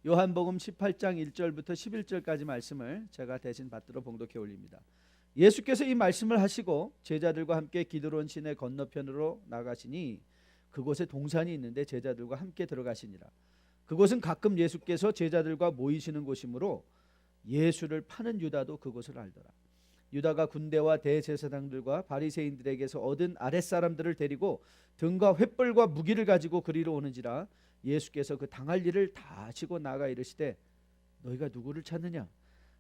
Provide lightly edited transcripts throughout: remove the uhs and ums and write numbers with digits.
요한복음 18장 1절부터 11절까지 말씀을 제가 대신 받들어 봉독해 올립니다. 예수께서 이 말씀을 하시고 제자들과 함께 기드론 시내 건너편으로 나가시니 그곳에 동산이 있는데 제자들과 함께 들어가시니라. 그곳은 가끔 예수께서 제자들과 모이시는 곳이므로 예수를 파는 유다도 그곳을 알더라. 유다가 군대와 대제사장들과 바리새인들에게서 얻은 아랫사람들을 데리고 등과 횃불과 무기를 가지고 그리로 오는지라. 예수께서 그 당할 일을 다 아시고 나가 이르시되 너희가 누구를 찾느냐?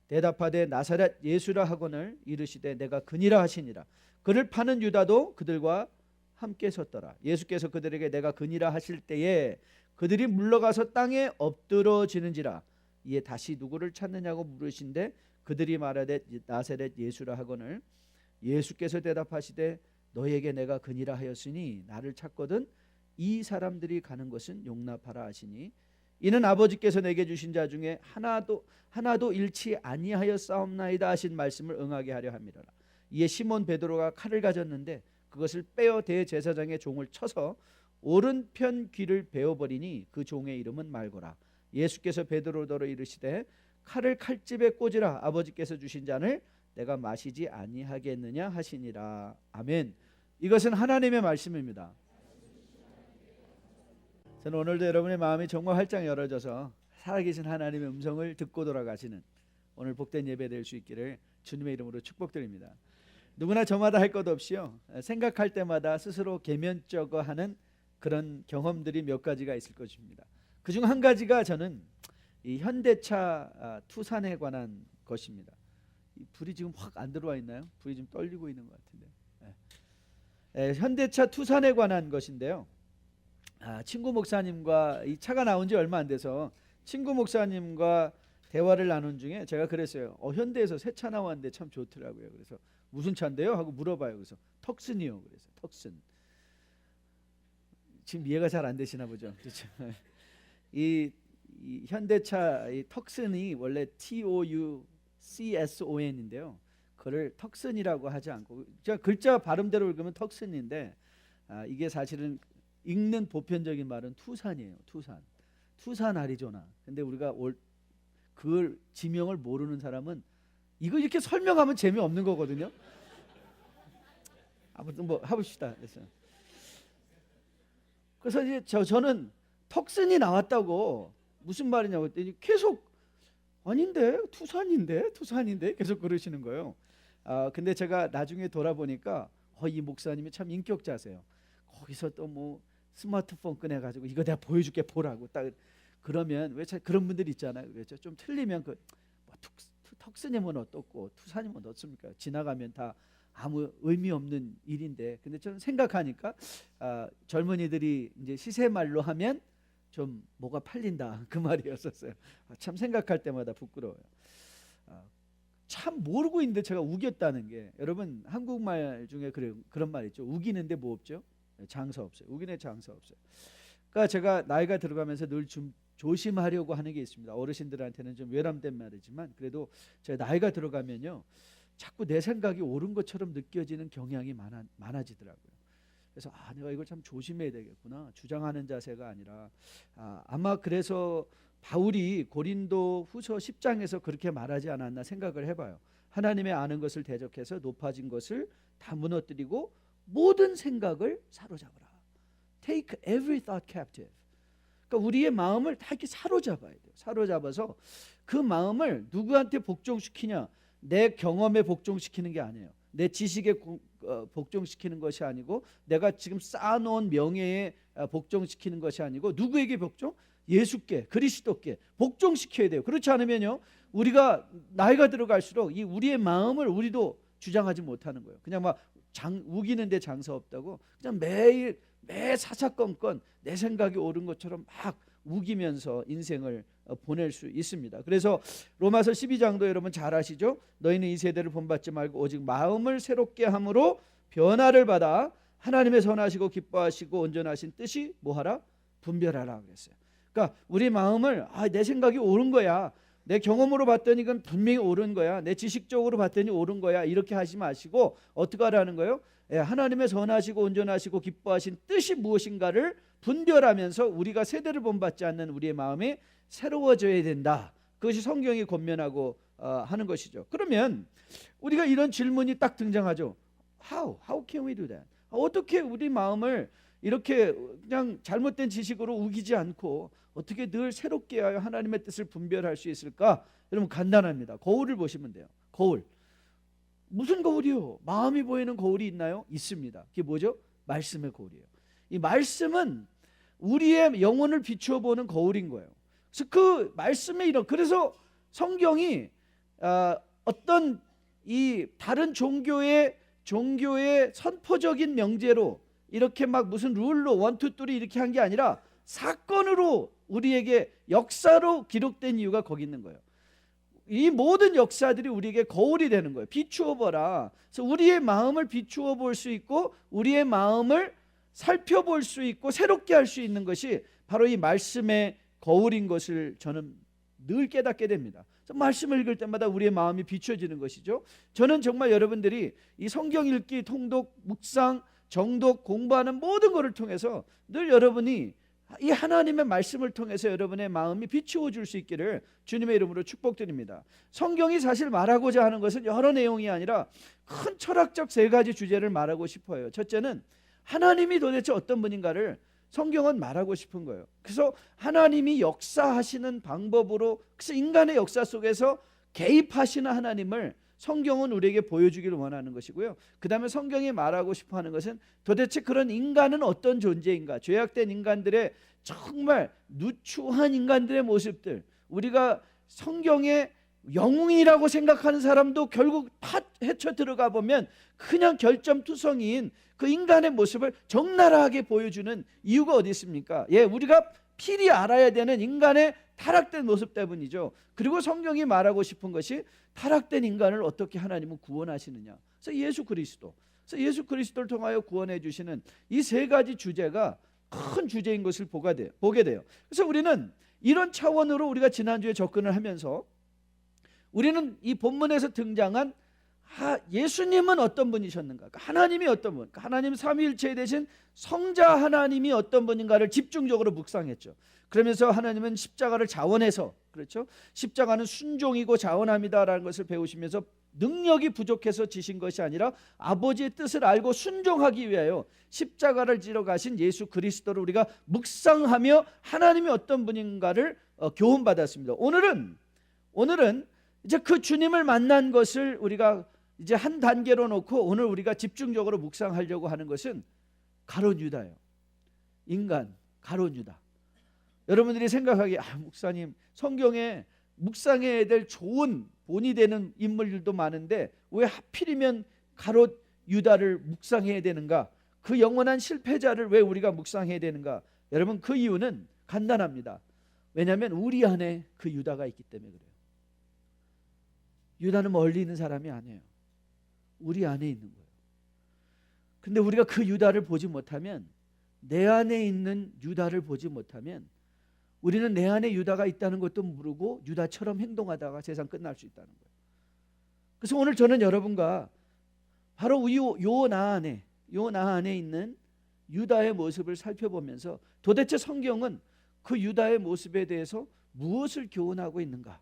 대답하되 나사렛 예수라 하거늘 이르시되 내가 그니라 하시니라. 그를 파는 유다도 그들과 함께 섰더라. 예수께서 그들에게 내가 그니라 하실 때에 그들이 물러가서 땅에 엎드러지는지라. 이에 다시 누구를 찾느냐고 물으신데 그들이 말하되 나사렛 예수라 하거늘 예수께서 대답하시되 너희에게 내가 그니라 하였으니 나를 찾거든 이 사람들이 가는 것은 용납하라 하시니 이는 아버지께서 내게 주신 자 중에 하나도 잃지 아니하였사옵나이다 하신 말씀을 응하게 하려 함이라. 이에 시몬 베드로가 칼을 가졌는데 그것을 빼어 대제사장의 종을 쳐서 오른편 귀를 베어버리니 그 종의 이름은 말고라. 예수께서 베드로더러 이르시되 칼을 칼집에 꽂으라. 아버지께서 주신 잔을 내가 마시지 아니하겠느냐 하시니라. 아멘. 이것은 하나님의 말씀입니다. 저는 오늘도 여러분의 마음이 정말 활짝 열어져서 살아계신 하나님의 음성을 듣고 돌아가시는 오늘 복된 예배 될 수 있기를 주님의 이름으로 축복드립니다. 누구나 저마다 할 것 없이요 생각할 때마다 스스로 계면쩍어하는 그런 경험들이 몇 가지가 있을 것입니다. 그중 한 가지가 저는 이 현대차 투산에 관한 것입니다. 이 불이 지금 확 안 들어와 있나요? 불이 좀 떨리고 있는 것 같은데. 현대차 투산에 관한 것인데요. 친구 목사님과 이 차가 나온 지 얼마 안 돼서 친구 목사님과 대화를 나눈 중에 제가 그랬어요. 현대에서 새 차 나왔는데 참 좋더라고요. 그래서 무슨 차인데요? 하고 물어봐요. 그래서 턱슨이요. 그래서 턱슨. 지금 이해가 잘 안 되시나 보죠. 그렇죠? 이 현대차 이 턱슨이 원래 TOUCSON인데요. 그를 턱슨이라고 하지 않고 글자 발음대로 읽으면 턱슨인데 이게 사실은 읽는 보편적인 말은 투산이에요. 투산 아리조나. 근데 우리가 그 지명을 모르는 사람은 이거 이렇게 설명하면 재미없는 거거든요. 아무튼 뭐 해봅시다. 그래서 이제 저는 턱슨이 나왔다고 무슨 말이냐고 했더니 계속 아닌데 투산인데 계속 그러시는 거예요. 근데 제가 나중에 돌아보니까 이 목사님이 참 인격자세요. 거기서 또 뭐 스마트폰 꺼내가지고 이거 내가 보여줄게 보라고 딱 그러면 왜 그런 분들 있잖아요. 그렇죠? 좀 틀리면 턱슨이면 어떻고 투산이면 어떻습니까? 지나가면 다 아무 의미 없는 일인데 근데 저는 생각하니까 젊은이들이 이제 시세말로 하면 좀 뭐가 팔린다 그 말이었었어요. 참 생각할 때마다 부끄러워요. 참 모르고 있는데 제가 우겼다는 게 여러분 한국말 중에 그런 말 있죠. 우기는데 뭐 없죠? 장사 없어요. 우기는 장사 없어요. 그러니까 제가 나이가 들어가면서 늘 좀 조심하려고 하는 게 있습니다. 어르신들한테는 좀 외람된 말이지만 그래도 제가 나이가 들어가면요 자꾸 내 생각이 옳은 것처럼 느껴지는 경향이 많아지더라고요. 그래서 내가 이걸 참 조심해야 되겠구나. 주장하는 자세가 아니라 아마 그래서 바울이 고린도 후서 10장에서 그렇게 말하지 않았나 생각을 해봐요. 하나님의 아는 것을 대적해서 높아진 것을 다 무너뜨리고 모든 생각을 사로잡으라. Take every thought captive. 그러니까 우리의 마음을 다 이렇게 사로잡아야 돼요. 사로잡아서 그 마음을 누구한테 복종시키냐? 내 경험에 복종시키는 게 아니에요. 내 지식에 복종시키는 것이 아니고 내가 지금 쌓아놓은 명예에 복종시키는 것이 아니고 누구에게 복종? 예수께 그리스도께 복종시켜야 돼요. 그렇지 않으면요 우리가 나이가 들어갈수록 이 우리의 마음을 우리도 주장하지 못하는 거예요. 그냥 막 우기는데 장사 없다고 그냥 매 사사건건 내 생각이 옳은 것처럼 막 우기면서 인생을 보낼 수 있습니다. 그래서 로마서 12장도 여러분 잘 아시죠? 너희는 이 세대를 본받지 말고 오직 마음을 새롭게 함으로 변화를 받아 하나님의 선하시고 기뻐하시고 온전하신 뜻이 뭐하라? 분별하라 그랬어요. 그러니까 우리 마음을 내 생각이 옳은 거야. 내 경험으로 봤더니 이건 분명히 옳은 거야. 내 지식적으로 봤더니 옳은 거야. 이렇게 하지 마시고 어떻게 하라는 거예요? 하나님의 선하시고 온전하시고 기뻐하신 뜻이 무엇인가를 분별하면서 우리가 세대를 본받지 않는 우리의 마음이 새로워져야 된다. 그것이 성경이 권면하고 하는 것이죠. 그러면 우리가 이런 질문이 딱 등장하죠. How can we do that? 어떻게 우리 마음을 이렇게 그냥 잘못된 지식으로 우기지 않고 어떻게 늘 새롭게 하여 하나님의 뜻을 분별할 수 있을까? 여러분 간단합니다. 거울을 보시면 돼요. 거울. 무슨 거울이요? 마음이 보이는 거울이 있나요? 있습니다. 그게 뭐죠? 말씀의 거울이에요. 이 말씀은 우리의 영혼을 비추어 보는 거울인 거예요. 그래서 그 말씀에 그래서 성경이 어떤 이 다른 종교의 선포적인 명제로 이렇게 막 무슨 룰로 1, 2, 3 이렇게 한 게 아니라 사건으로 우리에게 역사로 기록된 이유가 거기 있는 거예요. 이 모든 역사들이 우리에게 거울이 되는 거예요. 비추어 보라. 그래서 우리의 마음을 비추어 볼 수 있고 우리의 마음을 살펴볼 수 있고 새롭게 할 수 있는 것이 바로 이 말씀의 거울인 것을 저는 늘 깨닫게 됩니다. 말씀을 읽을 때마다 우리의 마음이 비춰지는 것이죠. 저는 정말 여러분들이 이 성경 읽기, 통독, 묵상, 정독, 공부하는 모든 것을 통해서 늘 여러분이 이 하나님의 말씀을 통해서 여러분의 마음이 비추어 줄 수 있기를 주님의 이름으로 축복드립니다. 성경이 사실 말하고자 하는 것은 여러 내용이 아니라 큰 철학적 3가지 주제를 말하고 싶어요. 첫째는 하나님이 도대체 어떤 분인가를 성경은 말하고 싶은 거예요. 그래서 하나님이 역사하시는 방법으로, 그래서 인간의 역사 속에서 개입하시는 하나님을 성경은 우리에게 보여주기를 원하는 것이고요. 그 다음에 성경이 말하고 싶어하는 것은 도대체 그런 인간은 어떤 존재인가, 죄악된 인간들의 정말 누추한 인간들의 모습들, 우리가 성경의 영웅이라고 생각하는 사람도 결국 다 헤쳐 들어가 보면 그냥 결점투성이인 그 인간의 모습을 적나라하게 보여주는 이유가 어디 있습니까? 우리가 필히 알아야 되는 인간의 타락된 모습 때문이죠. 그리고 성경이 말하고 싶은 것이 타락된 인간을 어떻게 하나님은 구원하시느냐. 그래서 예수 그리스도를 통하여 구원해 주시는 이 3가지 주제가 큰 주제인 것을 보게 돼요. 그래서 우리는 이런 차원으로 우리가 지난주에 접근을 하면서 우리는 이 본문에서 등장한 예수님은 어떤 분이셨는가, 하나님이 어떤 분, 하나님 삼위일체 되신 성자 하나님이 어떤 분인가를 집중적으로 묵상했죠. 그러면서 하나님은 십자가를 자원해서, 그렇죠? 십자가는 순종이고 자원함이다라는 것을 배우시면서 능력이 부족해서 지신 것이 아니라 아버지의 뜻을 알고 순종하기 위하여 십자가를 지러 가신 예수 그리스도를 우리가 묵상하며 하나님이 어떤 분인가를 교훈받았습니다. 오늘은 이제 그 주님을 만난 것을 우리가 이제 한 단계로 놓고 오늘 우리가 집중적으로 묵상하려고 하는 것은 가룟 유다예요. 인간 가룟 유다. 여러분들이 생각하기에 목사님 성경에 묵상해야 될 좋은 본이 되는 인물들도 많은데 왜 하필이면 가룟 유다를 묵상해야 되는가? 그 영원한 실패자를 왜 우리가 묵상해야 되는가? 여러분 그 이유는 간단합니다. 왜냐하면 우리 안에 그 유다가 있기 때문에 그래요. 유다는 멀리 있는 사람이 아니에요. 우리 안에 있는 거예요. 근데 우리가 그 유다를 보지 못하면, 내 안에 있는 유다를 보지 못하면 우리는 내 안에 유다가 있다는 것도 모르고 유다처럼 행동하다가 세상 끝날 수 있다는 거예요. 그래서 오늘 저는 여러분과 바로 요 나 안에 있는 유다의 모습을 살펴보면서 도대체 성경은 그 유다의 모습에 대해서 무엇을 교훈하고 있는가?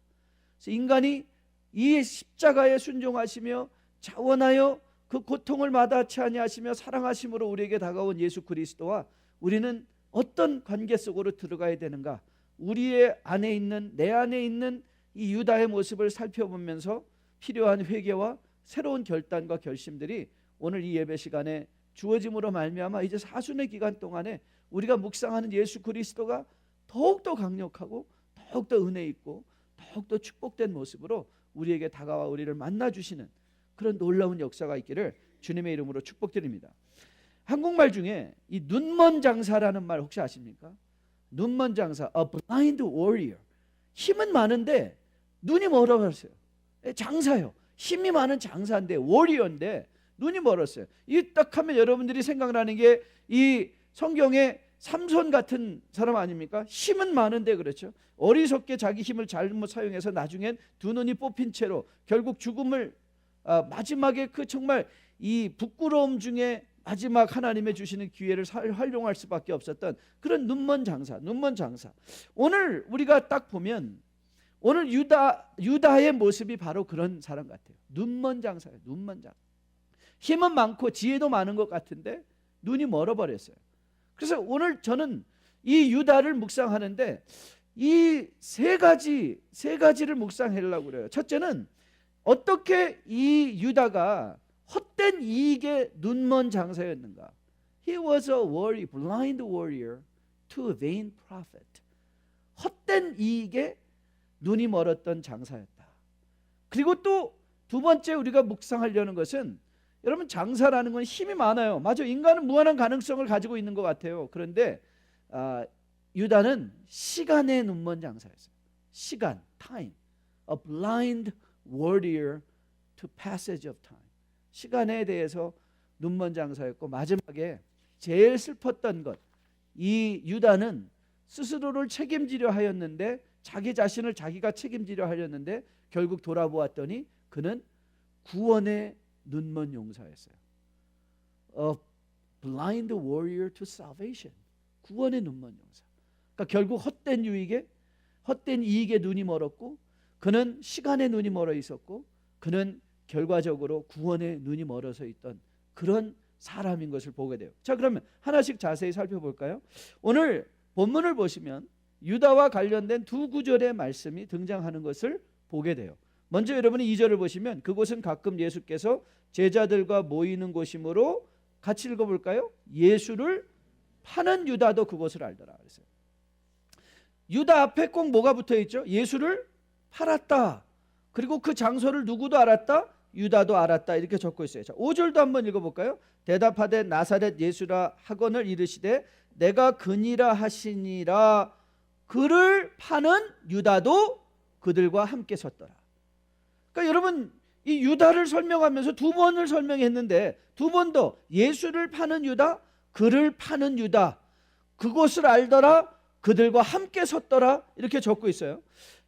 그래서 인간이 이 십자가에 순종하시며 자원하여 그 고통을 마다치 아니하시며 사랑하심으로 우리에게 다가온 예수 그리스도와 우리는 어떤 관계 속으로 들어가야 되는가? 우리의 안에 있는, 내 안에 있는 이 유다의 모습을 살펴보면서 필요한 회개와 새로운 결단과 결심들이 오늘 이 예배 시간에 주어짐으로 말미암아 이제 사순의 기간 동안에 우리가 묵상하는 예수 그리스도가 더욱더 강력하고 더욱더 은혜 있고 더욱더 축복된 모습으로 우리에게 다가와 우리를 만나주시는 그런 놀라운 역사가 있기를 주님의 이름으로 축복드립니다. 한국말 중에 이 눈먼 장사라는 말 혹시 아십니까? 눈먼 장사, a blind warrior. 힘은 많은데 눈이 멀어졌어요. 장사요. 힘이 많은 장사인데 warrior인데 눈이 멀었어요. 이 딱 하면 여러분들이 생각나는 게 이 성경의 삼손 같은 사람 아닙니까? 힘은 많은데, 그렇죠? 어리석게 자기 힘을 잘못 사용해서 나중엔 두 눈이 뽑힌 채로 결국 죽음을 마지막에 그 정말 이 부끄러움 중에 마지막 하나님의 주시는 기회를 활용할 수밖에 없었던 그런 눈먼 장사. 오늘 우리가 딱 보면 오늘 유다의 모습이 바로 그런 사람 같아요. 눈먼 장사예요. 눈먼 장사. 힘은 많고 지혜도 많은 것 같은데 눈이 멀어버렸어요. 그래서 오늘 저는 이 유다를 묵상하는데 이 세 가지를 묵상하려고 그래요. 첫째는 어떻게 이 유다가 헛된 이익에 눈먼 장사였는가? He was a blind warrior to a vain prophet. 헛된 이익에 눈이 멀었던 장사였다. 그리고 또 두 번째 우리가 묵상하려는 것은 여러분 장사라는 건 힘이 많아요. 맞아, 인간은 무한한 가능성을 가지고 있는 것 같아요. 그런데 유다는 시간에 눈먼 장사였어요. 시간, time. A blind warrior to passage of time. 시간에 대해서 눈먼 장사였고 마지막에 제일 슬펐던 것, 이 유다는 스스로를 책임지려 하였는데 자기 자신을 자기가 책임지려 하였는데 결국 돌아보았더니 그는 구원의 눈먼 용사였어요. A blind warrior to salvation. 구원의 눈먼 용사. 그러니까 결국 헛된 이익에 눈이 멀었고 그는 시간에 눈이 멀어 있었고 그는 결과적으로 구원의 눈이 멀어서 있던 그런 사람인 것을 보게 돼요. 자, 그러면 하나씩 자세히 살펴볼까요? 오늘 본문을 보시면 유다와 관련된 두 구절의 말씀이 등장하는 것을 보게 돼요. 먼저 여러분이 2절을 보시면 그곳은 가끔 예수께서 제자들과 모이는 곳이므로 같이 읽어볼까요? 예수를 파는 유다도 그곳을 알더라. 그랬어요. 유다 앞에 꼭 뭐가 붙어있죠? 예수를 팔았다. 그리고 그 장소를 누구도 알았다? 유다도 알았다. 이렇게 적고 있어요. 자, 5절도 한번 읽어볼까요? 대답하되 나사렛 예수라 하거늘 이르시되 내가 그니라 하시니라. 그를 파는 유다도 그들과 함께 섰더라. 그러니까 여러분 이 유다를 설명하면서 두 번을 설명했는데 두 번 더 예수를 파는 유다, 그를 파는 유다, 그곳을 알더라, 그들과 함께 섰더라 이렇게 적고 있어요.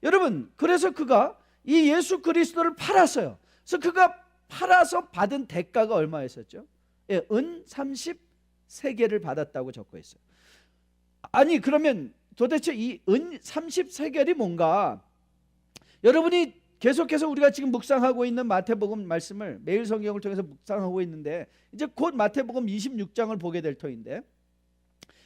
여러분 그래서 그가 이 예수 그리스도를 팔았어요. 그래서 그가 팔아서 받은 대가가 얼마였었죠? 예, 은 30세겔을 받았다고 적고 있어요. 아니 그러면 도대체 이 은 30세겔이 뭔가? 여러분이 계속해서 우리가 지금 묵상하고 있는 마태복음 말씀을 매일 성경을 통해서 묵상하고 있는데 이제 곧 마태복음 26장을 보게 될 터인데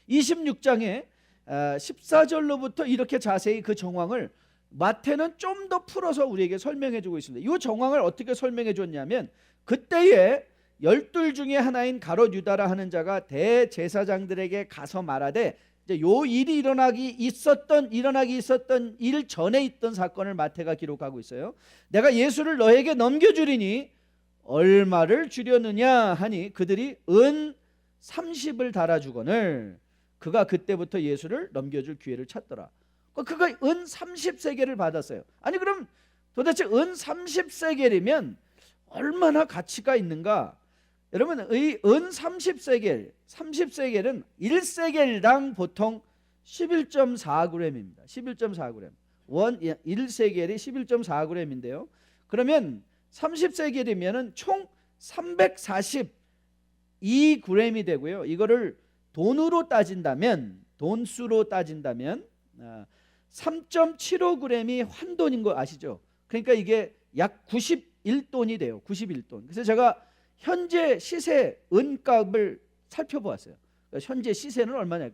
26장에 14절로부터 이렇게 자세히 그 정황을 마태는 좀 더 풀어서 우리에게 설명해 주고 있습니다. 이 정황을 어떻게 설명해 줬냐면 그때에 12 중에 하나인 가롯 유다라 하는 자가 대제사장들에게 가서 말하되 이제 요 일이 일어나기 있었던 일 전에 있던 사건을 마태가 기록하고 있어요. 내가 예수를 너에게 넘겨주리니 얼마를 주려느냐 하니 그들이 은 30을 달아주거늘 그가 그때부터 예수를 넘겨줄 기회를 찾더라. 그가 은 30세겔을 받았어요. 아니 그럼 도대체 은 30세겔이면 얼마나 가치가 있는가? 여러분 이 은 30세겔은 1세겔당 보통 11.4g입니다. 11.4g. 1세겔이 11.4g인데요. 그러면 30세겔이면 총 342g이 되고요. 이거를 돈수로 따진다면 3.75g이 환돈인 거 아시죠? 그러니까 이게 약 91돈이 돼요. 91돈. 그래서 제가 현재 시세 은값을 살펴보았어요. 그러니까 현재 시세는 얼마냐?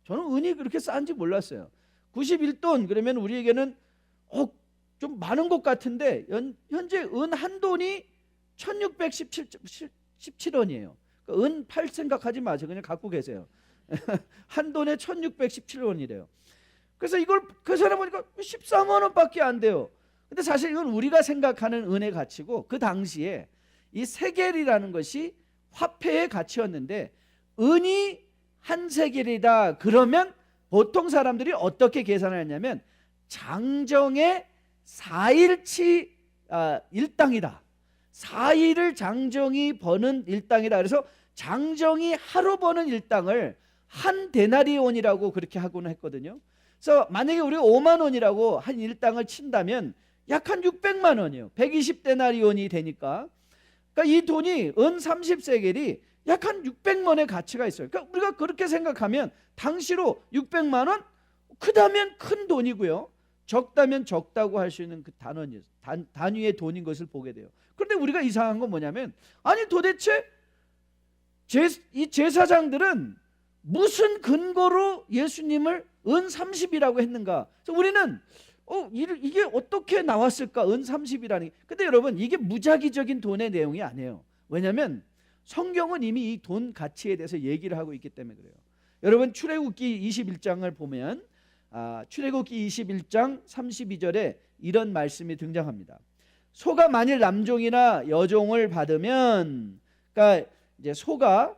저는 은이 그렇게 싼지 몰랐어요. 91돈 그러면 우리에게는 좀 많은 것 같은데 현재 은 한 돈이 1617원이에요. 그러니까 은 팔 생각하지 마세요. 그냥 갖고 계세요. 한 돈에 1617원이래요. 그래서 이걸 계산해 보니까 13만 원밖에 안 돼요. 근데 사실 이건 우리가 생각하는 은의 가치고 그 당시에 이 세겔이라는 것이 화폐의 가치였는데 은이 한 세겔이다 그러면 보통 사람들이 어떻게 계산을 했냐면 장정의 4일치 일당이다. 4일을 장정이 버는 일당이다. 그래서 장정이 하루 버는 일당을 한 데나리온이라고 그렇게 하고는 했거든요. 그래서 만약에 우리가 5만 원이라고 한 일당을 친다면 약 한 600만 원이에요. 120데나리온이 되니까 그러니까 이 돈이 은 30세겔이 약 한 600만의 가치가 있어요. 그러니까 우리가 그렇게 생각하면 당시로 600만 원 크다면 큰 돈이고요, 적다면 적다고 할 수 있는 그 단위의 돈인 것을 보게 돼요. 그런데 우리가 이상한 건 뭐냐면, 아니 도대체 이 제사장들은 무슨 근거로 예수님을 은 30이라고 했는가? 그래서 우리는 이게 어떻게 나왔을까? 은 30이라니. 근데 여러분, 이게 무작위적인 돈의 내용이 아니에요. 왜냐하면 성경은 이미 이 돈 가치에 대해서 얘기를 하고 있기 때문에 그래요. 여러분, 출애굽기 21장을 보면 출애굽기 21장 32절에 이런 말씀이 등장합니다. 소가 만일 남종이나 여종을 받으면, 그러니까 이제 소가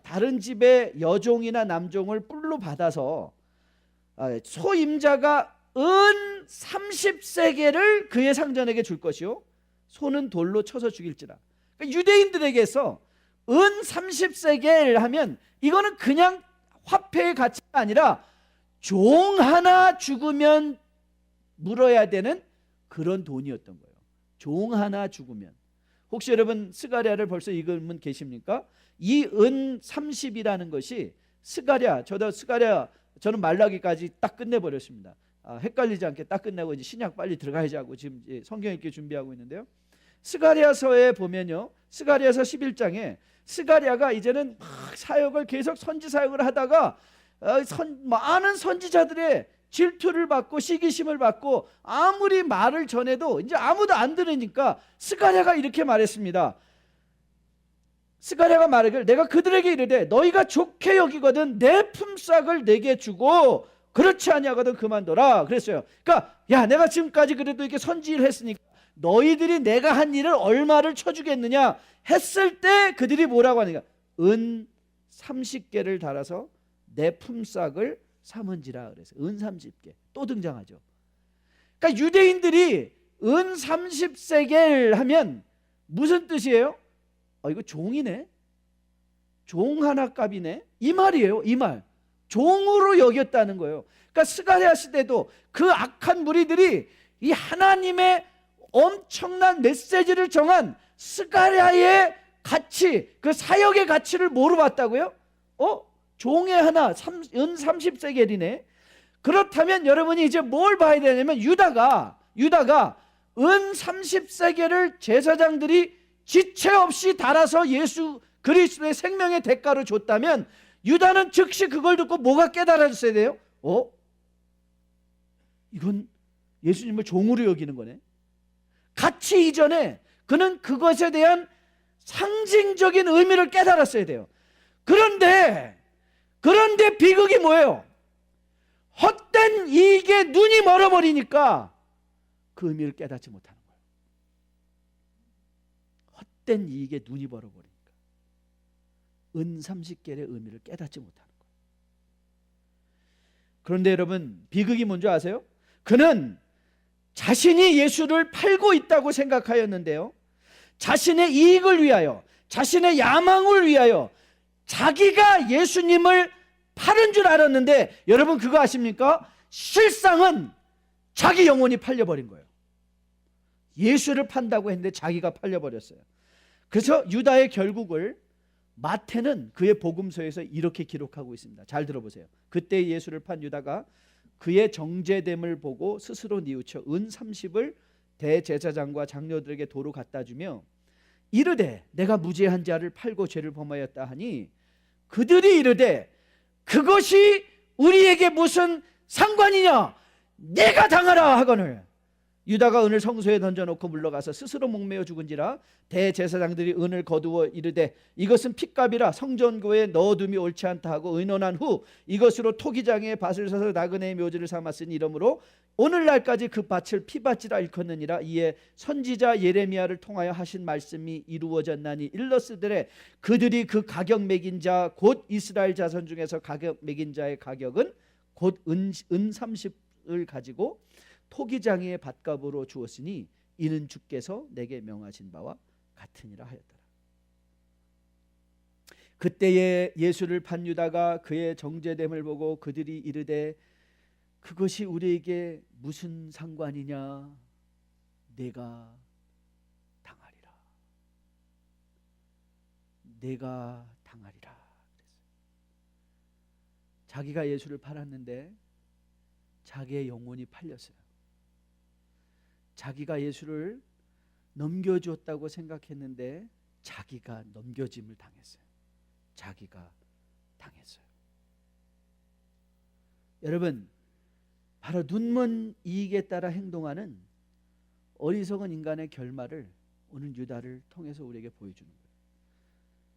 다른 집의 여종이나 남종을 뿔로 받아서 소임자가 은 30세겔을 그의 상전에게 줄 것이요, 소는 돌로 쳐서 죽일지라. 그러니까 유대인들에게서 은 30세겔 하면 이거는 그냥 화폐의 가치가 아니라 종 하나 죽으면 물어야 되는 그런 돈이었던 거예요. 종 하나 죽으면. 혹시 여러분 스가랴를 벌써 읽으면 계십니까? 이 은 30이라는 것이 저는 말라기까지 딱 끝내버렸습니다. 헷갈리지 않게 딱 끝내고 이제 신약 빨리 들어가야지 하고 지금 성경 읽기 준비하고 있는데요. 스가랴서에 보면요, 스가랴서 11장에 스가랴가 이제는 막 사역을 계속 선지 사역을 하다가 많은 선지자들의 질투를 받고 시기심을 받고 아무리 말을 전해도 이제 아무도 안 들으니까 스가랴가 이렇게 말했습니다. 스가랴가 말하기를 내가 그들에게 이르되 너희가 좋게 여기거든 내 품삯을 내게 주고 그렇지 아니하거든 그만둬라 그랬어요. 그러니까 야, 내가 지금까지 그래도 이렇게 선지를 했으니까 너희들이 내가 한 일을 얼마를 쳐주겠느냐 했을 때 그들이 뭐라고 하니까 은 30개를 달아서 내 품삯을 삼은지라 그래서 은 30개 또 등장하죠. 그러니까 유대인들이 은 30세겔 하면 무슨 뜻이에요? 이거 종이네, 종 하나 값이네, 이 말이에요. 이 말, 종으로 여겼다는 거예요. 그러니까 스가랴 시대도 그 악한 무리들이 이 하나님의 엄청난 메시지를 정한 스가랴의 가치, 그 사역의 가치를 뭐로 봤다고요? 종의 하나 은 30세겔이네. 그렇다면 여러분이 이제 뭘 봐야 되냐면 유다가 은 30세겔을 제사장들이 지체 없이 달아서 예수 그리스도의 생명의 대가로 줬다면 유다는 즉시 그걸 듣고 뭐가 깨달아졌어야 돼요? 이건 예수님을 종으로 여기는 거네. 가치 이전에 그는 그것에 대한 상징적인 의미를 깨달았어야 돼요. 그런데 비극이 뭐예요? 헛된 이익에 눈이 멀어버리니까 그 의미를 깨닫지 못하는 거예요. 헛된 이익에 눈이 멀어버리니까 은 30개의 의미를 깨닫지 못하는 거예요. 그런데 여러분, 비극이 뭔지 아세요? 그는 자신이 예수를 팔고 있다고 생각하였는데요, 자신의 이익을 위하여, 자신의 야망을 위하여 자기가 예수님을 파는 줄 알았는데, 여러분 그거 아십니까? 실상은 자기 영혼이 팔려버린 거예요. 예수를 판다고 했는데 자기가 팔려버렸어요. 그래서 유다의 결국을 마태는 그의 복음서에서 이렇게 기록하고 있습니다. 잘 들어보세요. 그때 예수를 판 유다가 그의 정죄됨을 보고 스스로 뉘우쳐 은 30을 대제사장과 장로들에게 도로 갖다 주며 이르되 내가 무죄한 자를 팔고 죄를 범하였다 하니 그들이 이르되 그것이 우리에게 무슨 상관이냐, 내가 당하라 하거늘 유다가 은을 성소에 던져놓고 물러가서 스스로 목매어 죽은지라 대제사장들이 은을 거두어 이르되 이것은 핏값이라 성전고에 넣어둠이 옳지 않다 하고 의논한 후 이것으로 토기장에 밭을 사서 나그네의 묘지를 삼았으니 이러므로 오늘날까지 그 밭을 피밭이라 일컫느니라. 이에 선지자 예레미야를 통하여 하신 말씀이 이루어졌나니 일러스되 그들이 그 가격 매긴 자 곧 이스라엘 자손 중에서 가격 매긴 자의 가격은 곧 은 30을 가지고 토기장의 밭값으로 주었으니 이는 주께서 내게 명하신 바와 같으니라 하였더라. 그때에 예수를 판 유다가 그의 정죄됨을 보고 그들이 이르되 그것이 우리에게 무슨 상관이냐, 내가 당하리라. 내가 당하리라. 자기가 예수를 팔았는데 자기의 영혼이 팔렸어요. 자기가 예수를 넘겨주었다고 생각했는데 자기가 넘겨짐을 당했어요. 자기가 당했어요. 여러분, 바로 눈먼 이익에 따라 행동하는 어리석은 인간의 결말을 오늘 유다를 통해서 우리에게 보여주는 거예요.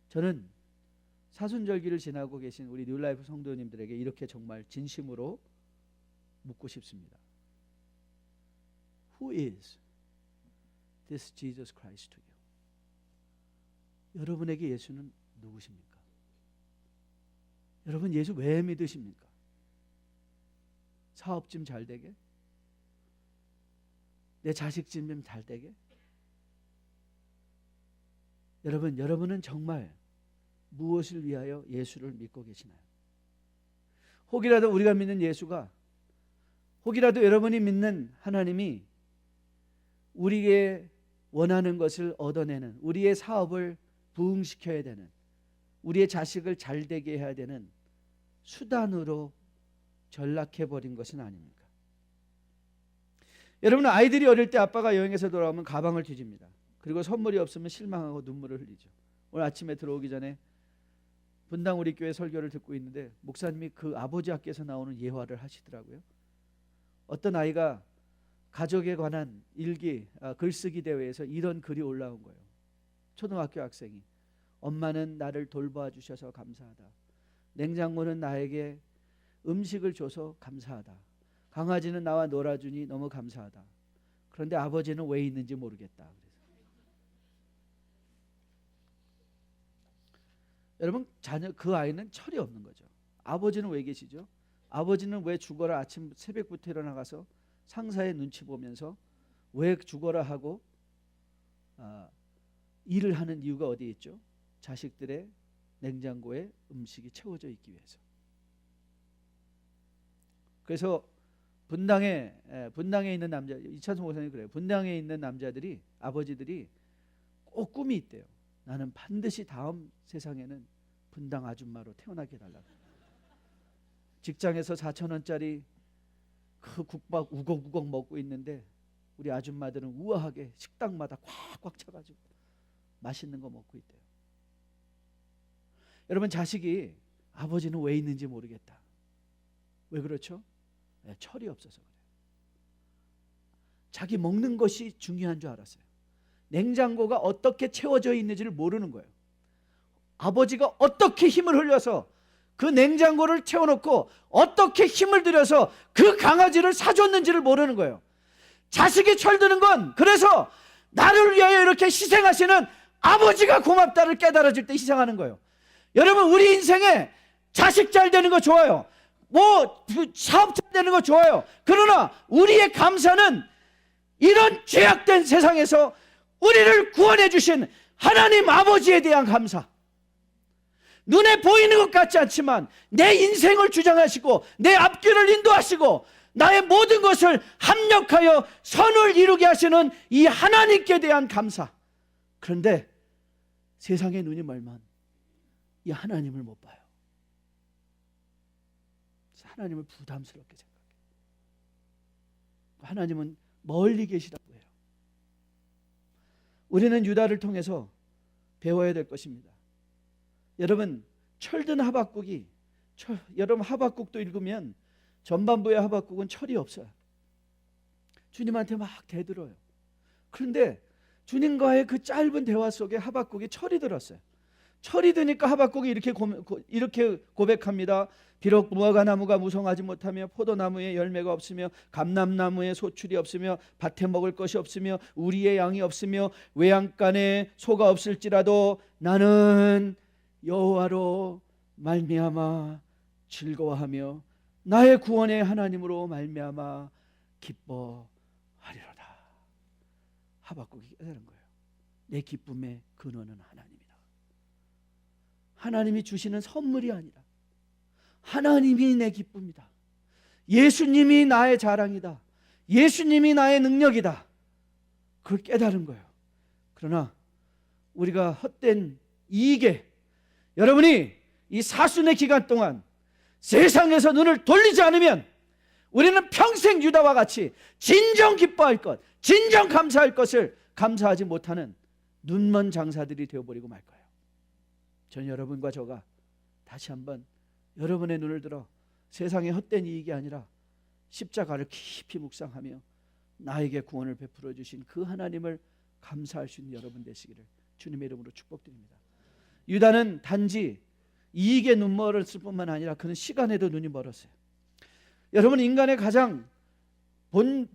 저는 사순절기를 지나고 계신 우리 뉴라이프 성도님들에게 이렇게 정말 진심으로 묻고 싶습니다. Who is this Jesus Christ to you? 여러분에게 예수는 누구십니까? 여러분 예수 왜 믿으십니까? 사업 좀 잘 되게? 내 자식 좀 잘 되게? 여러분은 정말 무엇을 위하여 예수를 믿고 계시나요? 혹이라도 우리가 믿는 예수가, 혹이라도 여러분이 믿는 하나님이 우리의 원하는 것을 얻어내는, 우리의 사업을 부흥시켜야 되는, 우리의 자식을 잘 되게 해야 되는 수단으로 전락해버린 것은 아닙니까? 여러분, 아이들이 어릴 때 아빠가 여행에서 돌아오면 가방을 뒤집니다. 그리고 선물이 없으면 실망하고 눈물을 흘리죠. 오늘 아침에 들어오기 전에 분당 우리 교회 설교를 듣고 있는데 목사님이 그 아버지 학교에서 나오는 예화를 하시더라고요. 어떤 아이가 가족에 관한 글쓰기 대회에서 이런 글이 올라온 거예요. 초등학교 학생이, 엄마는 나를 돌봐 주셔서 감사하다. 냉장고는 나에게 음식을 줘서 감사하다. 강아지는 나와 놀아주니 너무 감사하다. 그런데 아버지는 왜 있는지 모르겠다. 여러분, 그 아이는 철이 없는 거죠. 아버지는 왜 계시죠? 아버지는 왜 죽어라 아침 새벽부터 일어나가서 상사의 눈치 보면서 왜 죽어라 하고 일을 하는 이유가 어디에 있죠? 자식들의 냉장고에 음식이 채워져 있기 위해서. 그래서 분당에 있는 남자, 이찬수 목사님이 그래요. 분당에 있는 남자들이, 아버지들이 꼭 꿈이 있대요. 나는 반드시 다음 세상에는 분당 아줌마로 태어나게 해달라고. 직장에서 4,000원짜리 그 국밥 우걱우걱 먹고 있는데 우리 아줌마들은 우아하게 식당마다 꽉꽉 차가지고 맛있는 거 먹고 있대요. 여러분, 자식이 아버지는 왜 있는지 모르겠다. 왜 그렇죠? 철이 없어서 그래요. 자기 먹는 것이 중요한 줄 알았어요. 냉장고가 어떻게 채워져 있는지를 모르는 거예요. 아버지가 어떻게 힘을 흘려서 그 냉장고를 채워놓고 어떻게 힘을 들여서 그 강아지를 사줬는지를 모르는 거예요. 자식이 철드는 건 그래서 나를 위하여 이렇게 희생하시는 아버지가 고맙다를 깨달아질 때 희생하는 거예요. 여러분, 우리 인생에 자식 잘 되는 거 좋아요. 사업 잘 되는 거 좋아요. 그러나 우리의 감사는 이런 죄악된 세상에서 우리를 구원해 주신 하나님 아버지에 대한 감사. 눈에 보이는 것 같지 않지만 내 인생을 주장하시고 내 앞길을 인도하시고 나의 모든 것을 합력하여 선을 이루게 하시는 이 하나님께 대한 감사. 그런데 세상의 눈이 멀면 이 하나님을 못 봐요. 하나님을 부담스럽게 생각해요. 하나님은 멀리 계시다고 해요. 우리는 유다를 통해서 배워야 될 것입니다. 여러분, 철든 하박국이, 여러분 하박국도 읽으면 전반부의 하박국은 철이 없어요. 주님한테 막 대들어요. 그런데 주님과의 그 짧은 대화 속에 하박국이 철이 들었어요. 철이 드니까 하박국이 이렇게 고백합니다. 비록 무화과 나무가 무성하지 못하며 포도나무에 열매가 없으며 감람나무에 소출이 없으며 밭에 먹을 것이 없으며 우리의 양이 없으며 외양간에 소가 없을지라도 나는 여호와로 말미암아 즐거워하며 나의 구원의 하나님으로 말미암아 기뻐하리로다. 하박국이 깨달은 거예요. 내 기쁨의 근원은 하나님이다. 하나님이 주시는 선물이 아니라 하나님이 내 기쁨이다. 예수님이 나의 자랑이다. 예수님이 나의 능력이다. 그걸 깨달은 거예요. 그러나 우리가 헛된 이익에 여러분이 이 사순의 기간 동안 세상에서 눈을 돌리지 않으면 우리는 평생 유다와 같이 진정 기뻐할 것, 진정 감사할 것을 감사하지 못하는 눈먼 장사들이 되어버리고 말 거예요. 전 여러분과 저가 다시 한번 여러분의 눈을 들어 세상의 헛된 이익이 아니라 십자가를 깊이 묵상하며 나에게 구원을 베풀어 주신 그 하나님을 감사할 수 있는 여러분 되시기를 주님의 이름으로 축복드립니다. 유다는 단지 이익에 눈 멀었을 뿐만 아니라 그는 시간에도 눈이 멀었어요. 여러분, 인간의 가장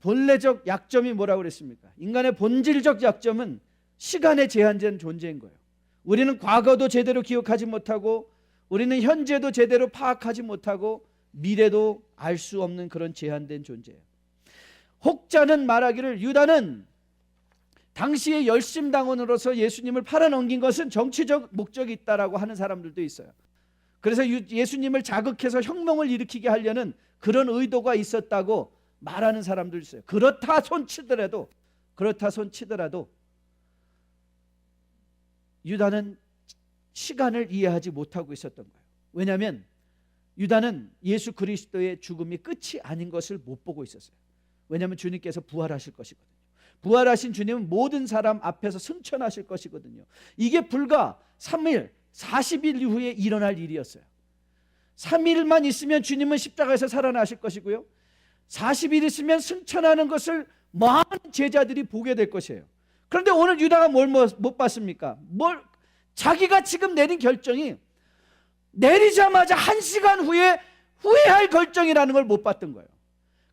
본래적 약점이 뭐라고 그랬습니까? 인간의 본질적 약점은 시간에 제한된 존재인 거예요. 우리는 과거도 제대로 기억하지 못하고, 우리는 현재도 제대로 파악하지 못하고, 미래도 알 수 없는 그런 제한된 존재예요. 혹자는 말하기를 유다는 당시의 열심당원으로서 예수님을 팔아넘긴 것은 정치적 목적이 있다라고 하는 사람들도 있어요. 그래서 예수님을 자극해서 혁명을 일으키게 하려는 그런 의도가 있었다고 말하는 사람도 있어요. 그렇다 손치더라도 유다는 시간을 이해하지 못하고 있었던 거예요. 왜냐하면 유다는 예수 그리스도의 죽음이 끝이 아닌 것을 못 보고 있었어요. 왜냐하면 주님께서 부활하실 것이거든요. 부활하신 주님은 모든 사람 앞에서 승천하실 것이거든요. 이게 불과 3일, 40일 이후에 일어날 일이었어요. 3일만 있으면 주님은 십자가에서 살아나실 것이고요, 40일 있으면 승천하는 것을 많은 제자들이 보게 될 것이에요. 그런데 오늘 유다가 뭘 못 봤습니까? 자기가 지금 내린 결정이 내리자마자 1시간 후에 후회할 결정이라는 걸 못 봤던 거예요.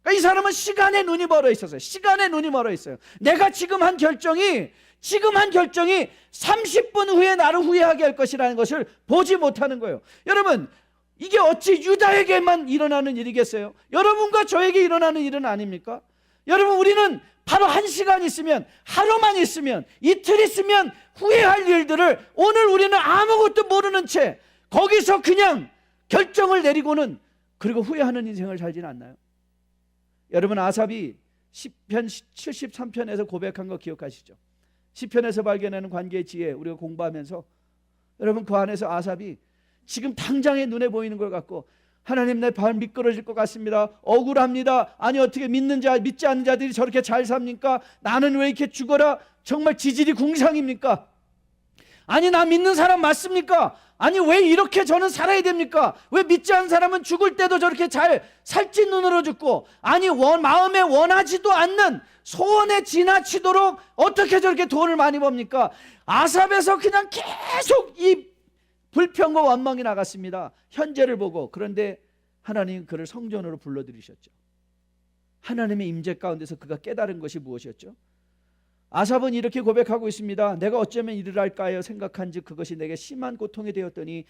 그러니까 이 사람은 시간에 눈이 멀어 있었어요. 시간에 눈이 멀어 있어요. 내가 지금 한 결정이 30분 후에 나를 후회하게 할 것이라는 것을 보지 못하는 거예요. 여러분, 이게 어찌 유다에게만 일어나는 일이겠어요? 여러분과 저에게 일어나는 일은 아닙니까? 여러분, 우리는 바로 1시간 있으면, 하루만 있으면, 이틀 있으면 후회할 일들을 오늘 우리는 아무것도 모르는 채 거기서 그냥 결정을 내리고는, 그리고 후회하는 인생을 살지는 않나요? 여러분, 아삽이 시편 73편에서 고백한 거 기억하시죠? 시편에서 발견하는 관계의 지혜 우리가 공부하면서, 여러분, 그 안에서 아삽이 지금 당장에 눈에 보이는 걸 갖고, 하나님, 내 발 미끄러질 것 같습니다. 억울합니다. 아니, 어떻게 믿지 않는 자들이 저렇게 잘 삽니까? 나는 왜 이렇게 죽어라? 정말 지질이 궁상입니까? 아니, 나 믿는 사람 맞습니까? 아니, 왜 이렇게 저는 살아야 됩니까? 왜 믿지 않는 사람은 죽을 때도 저렇게 잘 살찐 눈으로 죽고, 아니, 마음에 원하지도 않는 소원에 지나치도록 어떻게 저렇게 돈을 많이 법니까? 아삽에서 그냥 계속 이 불평과 원망이 나갔습니다. 현재를 보고. 그런데 하나님 그를 성전으로 불러들이셨죠. 하나님의 임재 가운데서 그가 깨달은 것이 무엇이었죠? 아삽은 이렇게 고백하고 있습니다. 내가 어쩌면 이르랄까요? 생각한즉 그것이 내게 심한 고통이 되었더니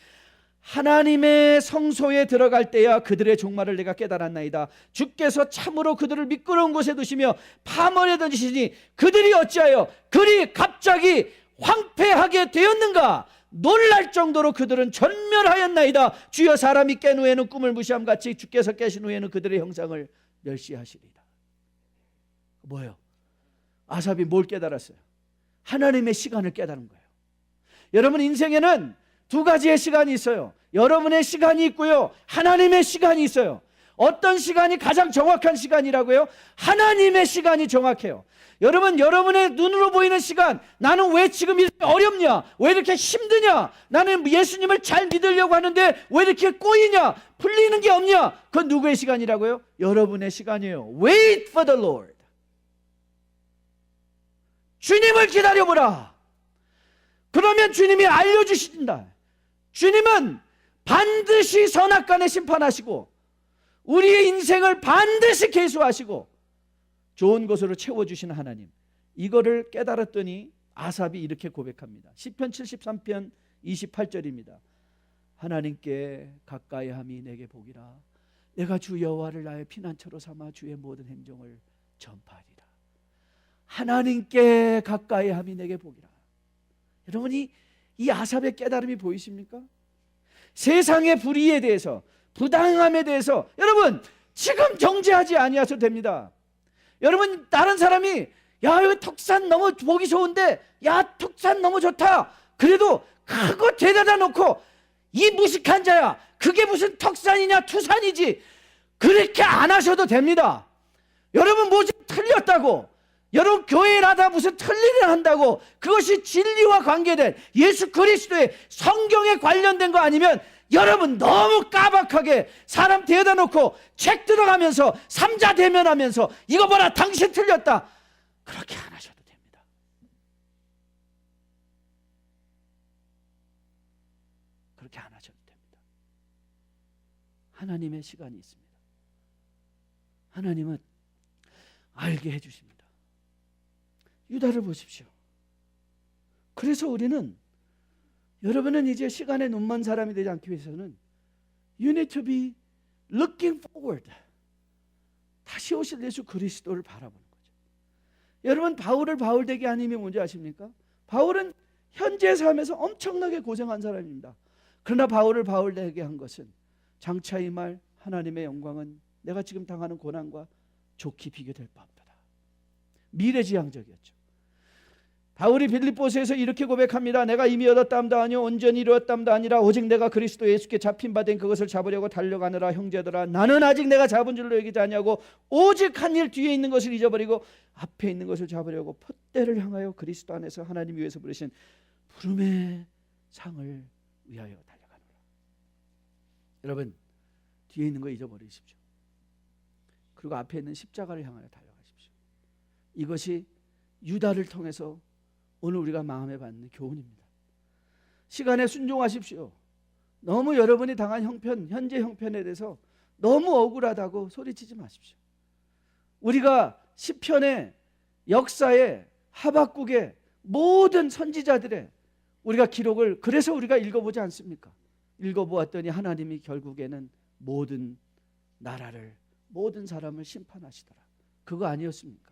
하나님의 성소에 들어갈 때야 그들의 종말을 내가 깨달았나이다. 주께서 참으로 그들을 미끄러운 곳에 두시며 파멸에 던지시니 그들이 어찌하여 그리 갑자기 황폐하게 되었는가? 놀랄 정도로 그들은 전멸하였나이다. 주여, 사람이 깬 후에는 꿈을 무시함 같이 주께서 깨신 후에는 그들의 형상을 멸시하시리다. 뭐예요? 아삽이 뭘 깨달았어요? 하나님의 시간을 깨달은 거예요. 여러분, 인생에는 두 가지의 시간이 있어요. 여러분의 시간이 있고요, 하나님의 시간이 있어요. 어떤 시간이 가장 정확한 시간이라고요? 하나님의 시간이 정확해요. 여러분, 여러분의 눈으로 보이는 시간, 나는 왜 지금 이렇게 어렵냐? 왜 이렇게 힘드냐? 나는 예수님을 잘 믿으려고 하는데 왜 이렇게 꼬이냐? 풀리는 게 없냐? 그건 누구의 시간이라고요? 여러분의 시간이에요. Wait for the Lord. 주님을 기다려보라. 그러면 주님이 알려주신다. 주님은 반드시 선악간에 심판하시고 우리의 인생을 반드시 계수하시고 좋은 것으로 채워주시는 하나님, 이거를 깨달았더니 아삽이 이렇게 고백합니다. 시편 73편 28절입니다. 하나님께 가까이함이 내게 복이라. 내가 주 여호와를 나의 피난처로 삼아 주의 모든 행정을 전파하리라. 하나님께 가까이함이 내게 복이라. 여러분이 이 아삽의 깨달음이 보이십니까? 세상의 불의에 대해서, 부당함에 대해서 여러분 지금 정죄하지 아니하셔도 됩니다. 여러분, 다른 사람이 야, 여기 턱산 너무 보기 좋은데, 야, 턱산 너무 좋다. 그래도 그거 데려다 놓고 이 무식한 자야, 그게 무슨 턱산이냐 투산이지, 그렇게 안 하셔도 됩니다. 여러분 뭐지 틀렸다고, 여러분 교회를 하다 무슨 틀리를 한다고, 그것이 진리와 관계된 예수 그리스도의 성경에 관련된 거 아니면 여러분 너무 까박하게 사람 대다 놓고 책 들어가면서 삼자 대면하면서 이거 봐라 당신 틀렸다, 그렇게 안 하셔도 됩니다. 그렇게 안 하셔도 됩니다. 하나님의 시간이 있습니다. 하나님은 알게 해주십니다. 유다를 보십시오. 그래서 우리는, 여러분은 이제 시간에 눈먼 사람이 되지 않기 위해서는 You need to be looking forward. 다시 오실 예수 그리스도를 바라보는 거죠. 여러분 바울을 바울되게 한 힘이 뭔지 아십니까? 바울은 현재 삶에서 엄청나게 고생한 사람입니다. 그러나 바울을 바울되게 한 것은 장차 이 말 하나님의 영광은 내가 지금 당하는 고난과 좋게 비교될 바 없다. 미래지향적이었죠. 바울이 빌립보서에서 이렇게 고백합니다. 내가 이미 얻었담도 아니요 온전히 이루었담도 아니라 오직 내가 그리스도 예수께 잡힌 바 된 그것을 잡으려고 달려가느라. 형제들아, 나는 아직 내가 잡은 줄로 여기지 아니하고 오직 한 일 뒤에 있는 것을 잊어버리고 앞에 있는 것을 잡으려고 푯대를 향하여 그리스도 안에서 하나님 위에서 부르신 부름의 상을 위하여 달려가노라. 여러분 뒤에 있는 거 잊어버리십시오. 그리고 앞에 있는 십자가를 향하여 달려가십시오. 이것이 유다를 통해서 오늘 우리가 마음에 받는 교훈입니다. 시간에 순종하십시오. 너무 여러분이 당한 형편, 현재 형편에 대해서 너무 억울하다고 소리치지 마십시오. 우리가 시편의 역사에, 하박국의 모든 선지자들의 우리가 기록을 그래서 우리가 읽어보지 않습니까? 읽어보았더니 하나님이 결국에는 모든 나라를, 모든 사람을 심판하시더라. 그거 아니었습니까?